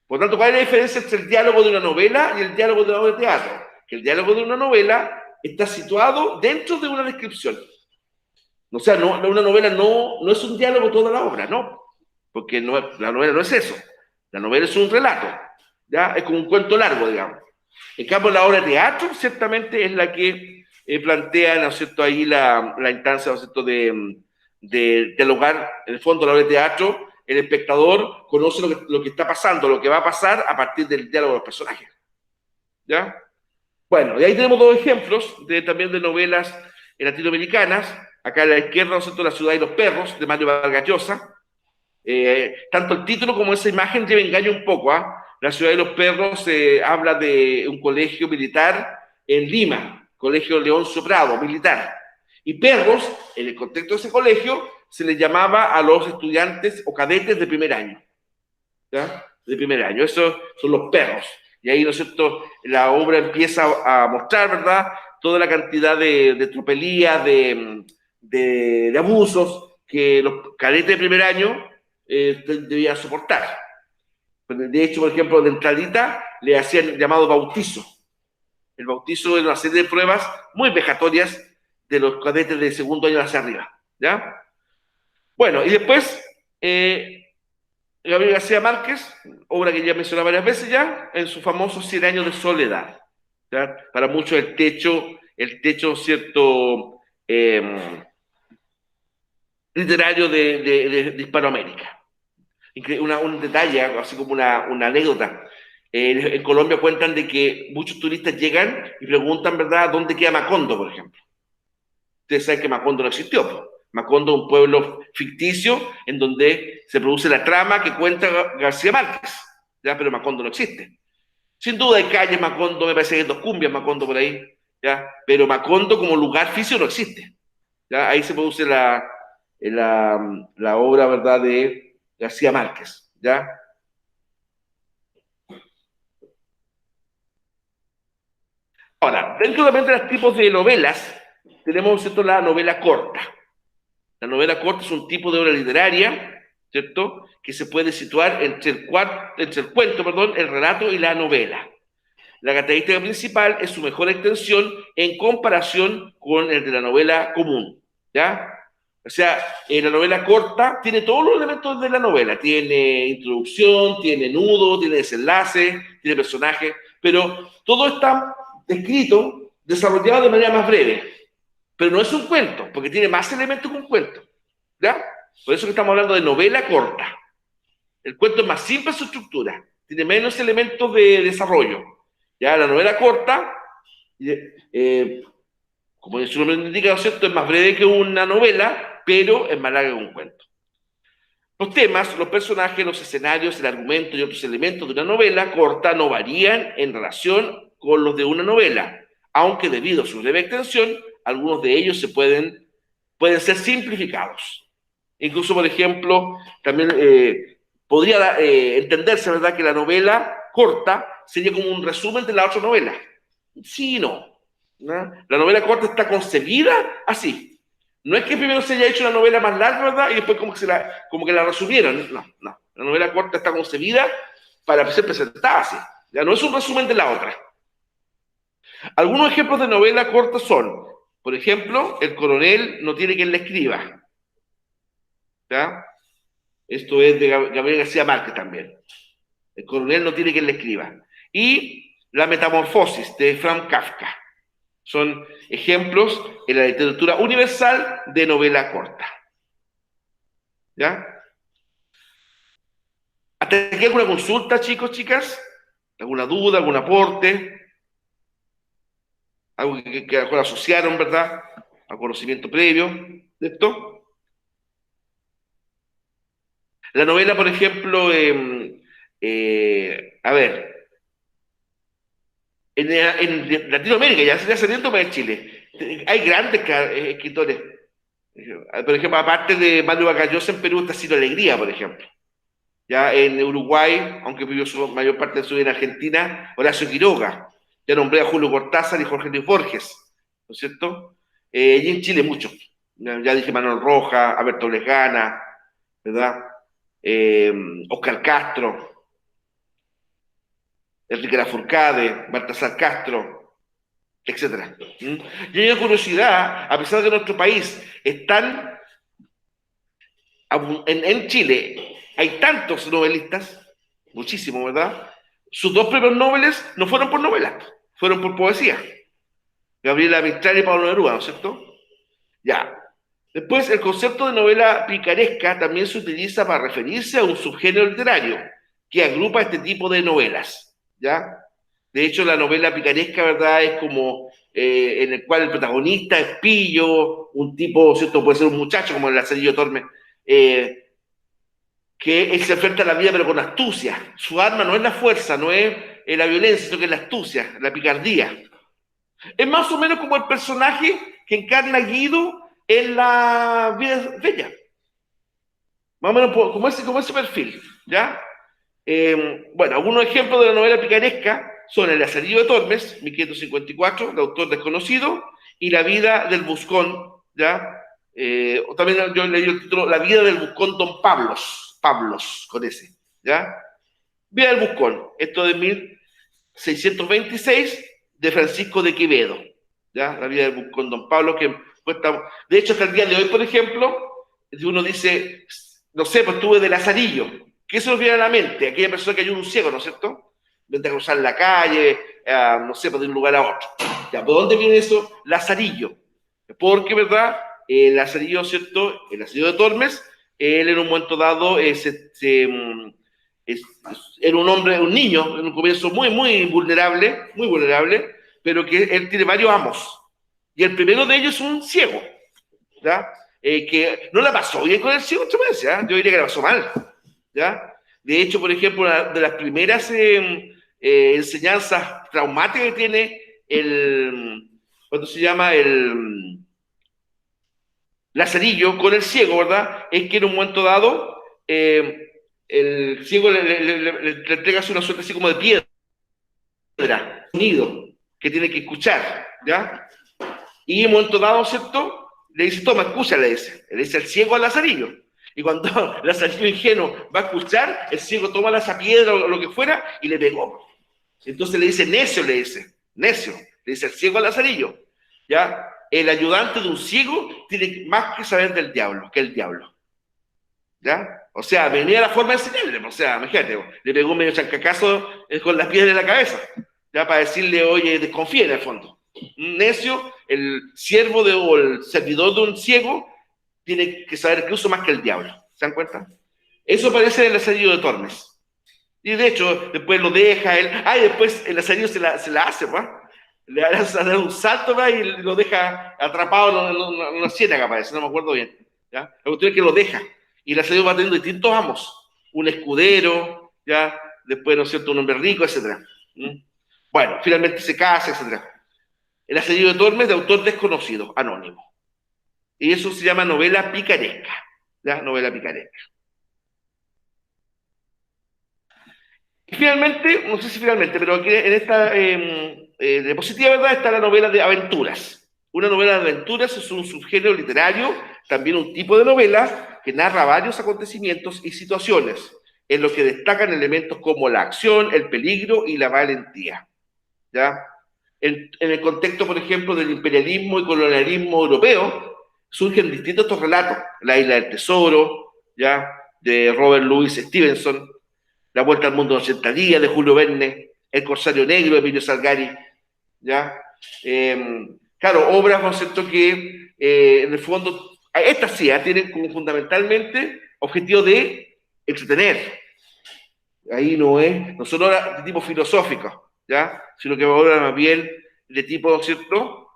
Por tanto, ¿cuál es la diferencia entre el diálogo de una novela y el diálogo de una obra de teatro? Que el diálogo de una novela está situado dentro de una descripción. O sea, una novela no es un diálogo toda la obra, no. Porque la novela no es eso. La novela es un relato, ¿ya? Es como un cuento largo, digamos. En cambio, la obra de teatro ciertamente es la que plantea, ¿no es cierto?, ahí la instancia, ¿no es cierto?, de dialogar. En el fondo, la obra de teatro, el espectador conoce lo que está pasando, lo que va a pasar a partir del diálogo de los personajes, ¿ya? Bueno, y ahí tenemos dos ejemplos también de novelas latinoamericanas. Acá a la izquierda, ¿no es cierto?, La ciudad y los perros, de Mario Vargas Llosa. Tanto el título como esa imagen lleva engaño un poco, ¿ah? La ciudad de los perros habla de un colegio militar en Lima, Colegio Leoncio Prado, militar. Y perros, en el contexto de ese colegio, se les llamaba a los estudiantes o cadetes de primer año, ¿ya? De primer año, esos son los perros. Y ahí, ¿no es cierto?, la obra empieza a mostrar, ¿verdad?, toda la cantidad de tropelías, de abusos que los cadetes de primer año debían soportar. De hecho, por ejemplo, de entradita le hacían llamado bautizo. El bautizo era una serie de pruebas muy vejatorias de los cadetes de segundo año hacia arriba, ¿ya? Bueno, y después Gabriel García Márquez, obra que ya mencioné varias veces ya, en su famoso 100 años de soledad, ¿ya? Para muchos el techo cierto, literario de Hispanoamérica. Un detalle, así como una anécdota. En Colombia cuentan de que muchos turistas llegan y preguntan, ¿verdad?, ¿dónde queda Macondo, por ejemplo? Ustedes saben que Macondo no existió. Macondo es un pueblo ficticio en donde se produce la trama que cuenta García Márquez, ¿ya? Pero Macondo no existe. Sin duda hay calles Macondo, me parece que hay dos cumbias Macondo por ahí, ¿ya? Pero Macondo como lugar físico no existe, ¿ya? Ahí se produce la obra, ¿verdad?, de García Márquez, ¿ya? Ahora, dentro también de los tipos de novelas, tenemos, ¿cierto?, la novela corta. La novela corta es un tipo de obra literaria, ¿cierto?, que se puede situar entre el cuento, perdón, el relato y la novela. La característica principal es su mejor extensión en comparación con el de la novela común, ¿ya? O sea, la novela corta tiene todos los elementos de la novela. Tiene introducción, tiene nudo, tiene desenlace, tiene personaje, pero todo está escrito, desarrollado de manera más breve. Pero no es un cuento, porque tiene más elementos que un cuento, ¿ya? Por eso que estamos hablando de novela corta. El cuento es más simple en su estructura, tiene menos elementos de desarrollo. Ya la novela corta, como su nombre indica, ¿no es cierto?, es más breve que una novela, pero es más larga que un cuento. Los temas, los personajes, los escenarios, el argumento y otros elementos de una novela corta no varían en relación con los de una novela, aunque debido a su breve extensión, algunos de ellos pueden ser simplificados. Incluso, por ejemplo, también podría entenderse, ¿verdad?, que la novela corta sería como un resumen de la otra novela. Sí y no, ¿no? La novela corta está concebida así. No es que primero se haya hecho una novela más larga, ¿verdad?, y después como que la resumieron. No, no. La novela corta está concebida para ser presentada así. Ya no es un resumen de la otra. Algunos ejemplos de novela corta son, por ejemplo, El coronel no tiene quien le escriba. ¿Ya? Esto es de Gabriel García Márquez también. El coronel no tiene quien le escriba. Y La metamorfosis de Franz Kafka. Son ejemplos en la literatura universal de novela corta. ¿Ya? ¿Hasta aquí alguna consulta, chicos, chicas? ¿Alguna duda, algún aporte? Algo que asociaron, ¿verdad?, al conocimiento previo de esto. La novela, por ejemplo, a ver, en Latinoamérica, ya saliendo para Chile, hay grandes escritores. Por ejemplo, aparte de Mario Vargas Llosa, en Perú está Ciro Alegría, por ejemplo. Ya en Uruguay, aunque vivió su mayor parte de su vida en Argentina, Horacio Quiroga. Ya nombré a Julio Cortázar y Jorge Luis Borges, ¿no es cierto? Y en Chile mucho. Ya dije Manuel Rojas, Alberto Lesgana, ¿verdad? Oscar Castro, Enrique Lafourcade, Baltasar Castro, etc. Y hay una curiosidad, a pesar de que nuestro país es tan... En Chile hay tantos novelistas, muchísimos, ¿verdad? Sus dos premios Nobel no fueron por novelas, fueron por poesía. Gabriela Mistral y Pablo Neruda, ¿no es cierto? Ya. Después, el concepto de novela picaresca también se utiliza para referirse a un subgénero literario que agrupa este tipo de novelas, ¿ya? De hecho, la novela picaresca, ¿verdad?, es como en el cual el protagonista es pillo, un tipo, ¿cierto?, puede ser un muchacho como el Lazarillo Tormes, que él se enfrenta a la vida pero con astucia. Su arma no es la fuerza, no es la violencia, sino que es la astucia, la picardía. Es más o menos como el personaje que encarna Guido en La vida bella. Más o menos como ese perfil, ¿ya? Bueno, algunos ejemplos de la novela picaresca son El Lazarillo de Tormes, 1554, de autor desconocido, y La vida del buscón, ¿ya? También yo leí el título La vida del buscón Don Pablos, con ese, ¿ya? Vida del buscón, esto de 1626, de Francisco de Quevedo, ¿ya? La vida del buscón Don Pablo, que cuesta, de hecho, hasta el día de hoy, por ejemplo, uno dice, no sé, pues tuve de Lazarillo, ¿qué se nos viene a la mente? Aquella persona que ayuda a un ciego, ¿no es cierto? Vente a cruzar la calle, no sé, pues de un lugar a otro. ¿Ya? ¿Por dónde viene eso? Lazarillo. Porque, ¿verdad? Lazarillo, ¿cierto? El Lazarillo de Tormes, él en un momento dado era un hombre, un niño, en un comienzo muy vulnerable, pero que él tiene varios amos. Y el primero de ellos es un ciego, ¿ya? Que no la pasó bien con el ciego muchas veces, ¿ya? Yo diría que la pasó mal, ¿ya? De hecho, por ejemplo, una de las primeras enseñanzas traumáticas que tiene ¿cuánto se llama? El Lazarillo con el ciego, ¿verdad? Es que en un momento dado el ciego le entrega una suerte así como de piedra, sonido, que tiene que escuchar, ¿ya? Y en un momento dado, ¿cierto? Le dice, toma, escucha, le dice el ciego al Lazarillo. Y cuando Lazarillo ingenuo va a escuchar, el ciego toma esa piedra o lo que fuera y le pegó. Entonces le dice, necio, le dice el ciego al Lazarillo, ¿ya? El ayudante de un ciego tiene más que saber del diablo que el diablo, ¿ya? O sea, venía la forma de enseñarle, o sea, imagínate, le pegó medio chancacazo con la piedra en la cabeza, ¿ya? Para decirle, oye, desconfía en el fondo. Un necio, el siervo o el servidor de un ciego, tiene que saber incluso más que el diablo, ¿se dan cuenta? Eso aparece en el Lazarillo de Tormes. Y de hecho, después lo deja él. Y después el Lazarillo se la hace, ¿va? Le da un salto, ¿va? Y lo deja atrapado en una ciénaga, parece, no me acuerdo bien. ¿Ya? La cuestión es que lo deja. Y el Lazarillo va teniendo distintos amos. Un escudero, ¿ya? Después, ¿no es cierto?, un hombre rico, etc. Bueno, finalmente se casa, etc. El asedio de Tormes, de autor desconocido, anónimo. Y eso se llama novela picaresca. ¿Ya? Novela picaresca. Y finalmente, no sé si finalmente, pero aquí en esta diapositiva, ¿verdad?, está la novela de aventuras. Una novela de aventuras es un subgénero literario, también un tipo de novela que narra varios acontecimientos y situaciones, en los que destacan elementos como la acción, el peligro y la valentía. ¿Ya? En el contexto, por ejemplo, del imperialismo y colonialismo europeo, surgen distintos estos relatos. La Isla del Tesoro, ¿ya?, de Robert Louis Stevenson, La Vuelta al Mundo en 80 días, de Julio Verne, El Corsario Negro, de Emilio Salgari, ¿ya? Claro, obras, ¿no es cierto?, que en el fondo, estas sí, tienen como fundamentalmente objetivo de entretener. Ahí no son obras de tipo filosófico, ¿ya?, sino que ahora más bien de tipo, ¿no es cierto?,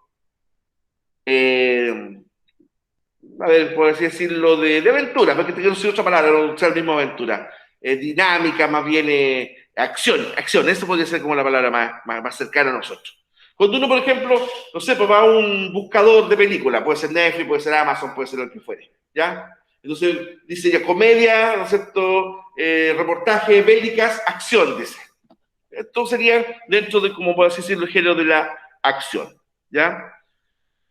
a ver, por así decirlo, de aventura, porque te quiero decir otra palabra, no usar la misma aventura, dinámica, más bien acción, eso podría ser como la palabra más cercana a nosotros. Cuando uno, por ejemplo, no sé, pues va a un buscador de película, puede ser Netflix, puede ser Amazon, puede ser lo que fuere, ¿ya? Entonces dice ya comedia, ¿no es cierto?, reportaje, bélicas, acción, dice. Esto sería dentro de, como puedo decirlo, el género de la acción, ¿ya?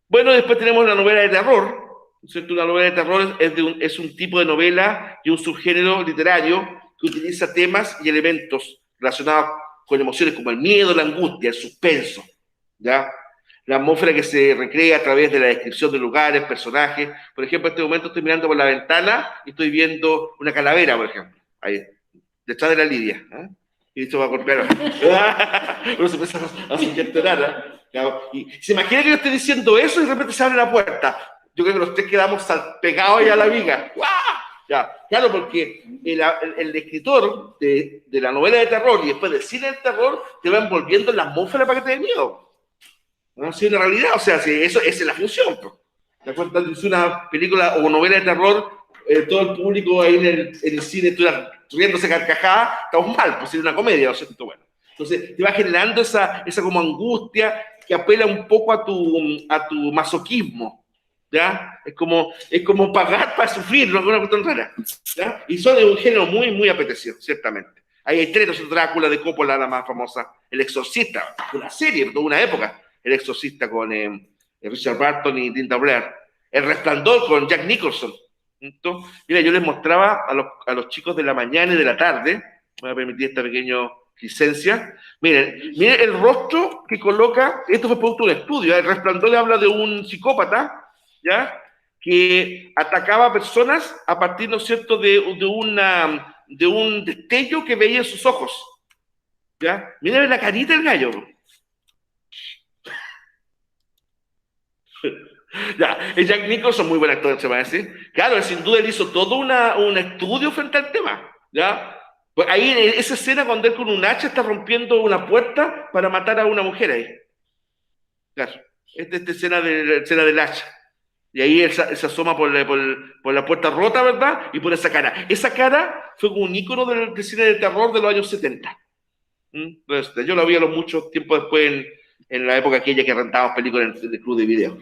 Bueno, después tenemos la novela de terror, ¿no es cierto? Una novela de terror es un tipo de novela y un subgénero literario que utiliza temas y elementos relacionados con emociones como el miedo, la angustia, el suspenso, ¿ya? La atmósfera que se recrea a través de la descripción de lugares, personajes. Por ejemplo, en este momento estoy mirando por la ventana y estoy viendo una calavera, por ejemplo, ahí, detrás de la lidia, ¿eh? Y esto va a golpear. Uno se empieza a sugestionar, ¿eh? Y se imagina que yo estoy diciendo eso y de repente se abre la puerta. Yo creo que los tres quedamos pegados ahí a la viga. ¡Guau! Ya, claro, porque el escritor de la novela de terror y después del cine de terror te va envolviendo en la atmósfera para que te dé miedo. ¿No? Sí, una realidad, o sea, sí, esa es la función. ¿Te acuerdas? Si una película o novela de terror, todo el público ahí en el cine estuviera riéndose carcajada, estamos mal, pues es una comedia, ¿no es cierto? Bueno, entonces te va generando esa como angustia que apela un poco a tu masoquismo, ¿ya? Es como pagar para sufrir, ¿no? Una cuestión rara, ¿ya? Y son de un género muy, muy apetecido, ciertamente. Ahí hay tres, Drácula de Coppola, la más famosa, El Exorcista, una serie, de una época, El Exorcista con Richard Burton y Linda Blair, El Resplandor con Jack Nicholson. Entonces, mira, yo les mostraba a los chicos de la mañana y de la tarde, voy a permitir esta pequeña licencia, miren el rostro que coloca, esto fue producto de un estudio, El Resplandor le habla de un psicópata, ¿ya?, que atacaba a personas a partir, ¿no es cierto?, de un destello que veía en sus ojos, ¿ya? Miren la carita del gallo. Ya, Jack Nicholson, muy buen actor, se va a decir. Claro, sin duda él hizo todo un estudio frente al tema, ¿ya? Pues ahí en esa escena cuando él con un hacha está rompiendo una puerta para matar a una mujer ahí. Claro, esta escena del hacha. Y ahí él se asoma por la puerta rota, ¿verdad? Y por esa cara. Esa cara fue un ícono del cine de terror de los años 70. Entonces, yo lo vi mucho tiempo después en la época aquella que rentábamos películas en el club de video.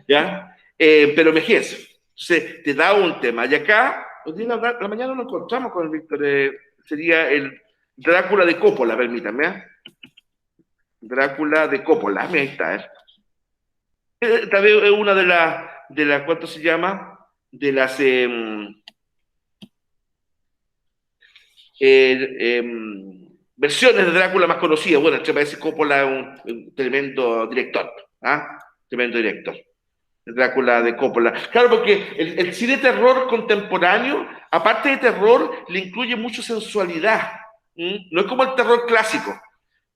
¿Ya? Pero imagínense, entonces te da un tema. Y acá, la mañana nos encontramos con el Víctor, sería el Drácula de Coppola, permítanme. Drácula de Coppola, ahí está. Esta vez es una de las, ¿cuánto se llama? De las versiones de Drácula más conocidas. Bueno, entre países Coppola es un tremendo director, ¿ah? Tremendo director. Drácula de Coppola. Claro, porque el cine terror contemporáneo, aparte de terror, le incluye mucho sensualidad. No es como el terror clásico,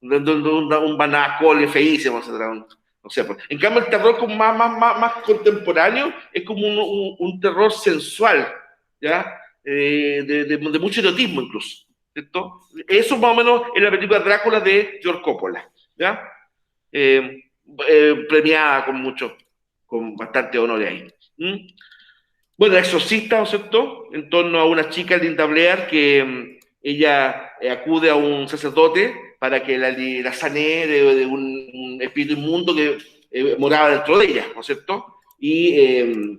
donde un banacol feísimo, etc. No sé, pues. En cambio, el terror como más contemporáneo es como un terror sensual, ¿ya? De mucho erotismo incluso, ¿cierto? Eso más o menos es la película Drácula de George Coppola, ¿ya? Premiada con bastante honor ahí. Bueno, El Exorcista, ¿no es cierto?, en torno a una chica, Linda Blair, que ella acude a un sacerdote para que la sané de un espíritu inmundo que moraba dentro de ella, ¿no es cierto? Y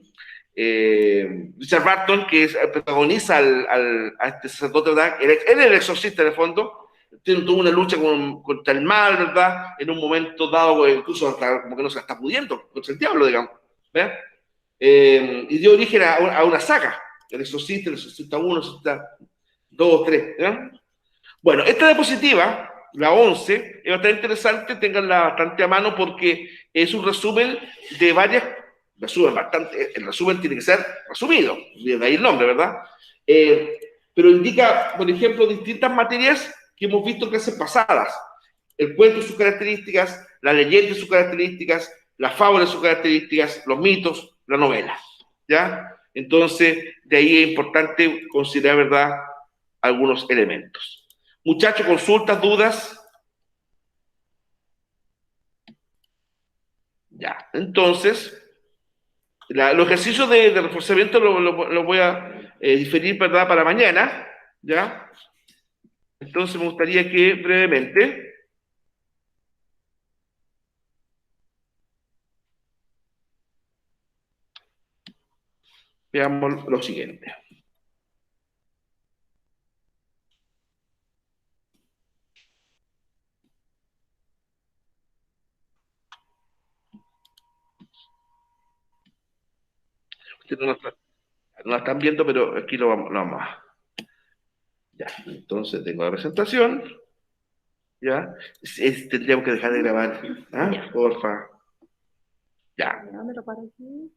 Richard Barton, que protagoniza a este sacerdote, ¿verdad? Él es el exorcista en el fondo, tuvo una lucha contra el mal, ¿verdad? En un momento dado, incluso hasta, como que no se la está pudiendo, contra el diablo, digamos, ¿verdad? Y dio origen a una saga, el exorcista, el exorcista 1, el exorcista 2, 3, ¿verdad? Bueno, esta diapositiva, la 11, es bastante interesante, tenganla bastante a mano porque es un resumen de varias, el resumen tiene que ser resumido, de ahí el nombre, ¿verdad? Pero indica, por ejemplo, distintas materias que hemos visto en clases pasadas. El cuento y sus características, la leyenda y sus características, la fábula y sus características, los mitos, la novela, ¿ya? Entonces, de ahí es importante considerar, ¿verdad?, algunos elementos. Muchachos, consultas, dudas. Ya, entonces, los ejercicios de reforzamiento lo voy a diferir, ¿verdad?, para mañana, ¿ya? Entonces me gustaría que brevemente veamos lo siguiente. Ustedes no la están viendo, pero aquí lo vamos a... Ya, entonces tengo la presentación, ¿ya? Tendríamos que dejar de grabar, ¿ah? Porfa. Ya. Ya me lo paro aquí.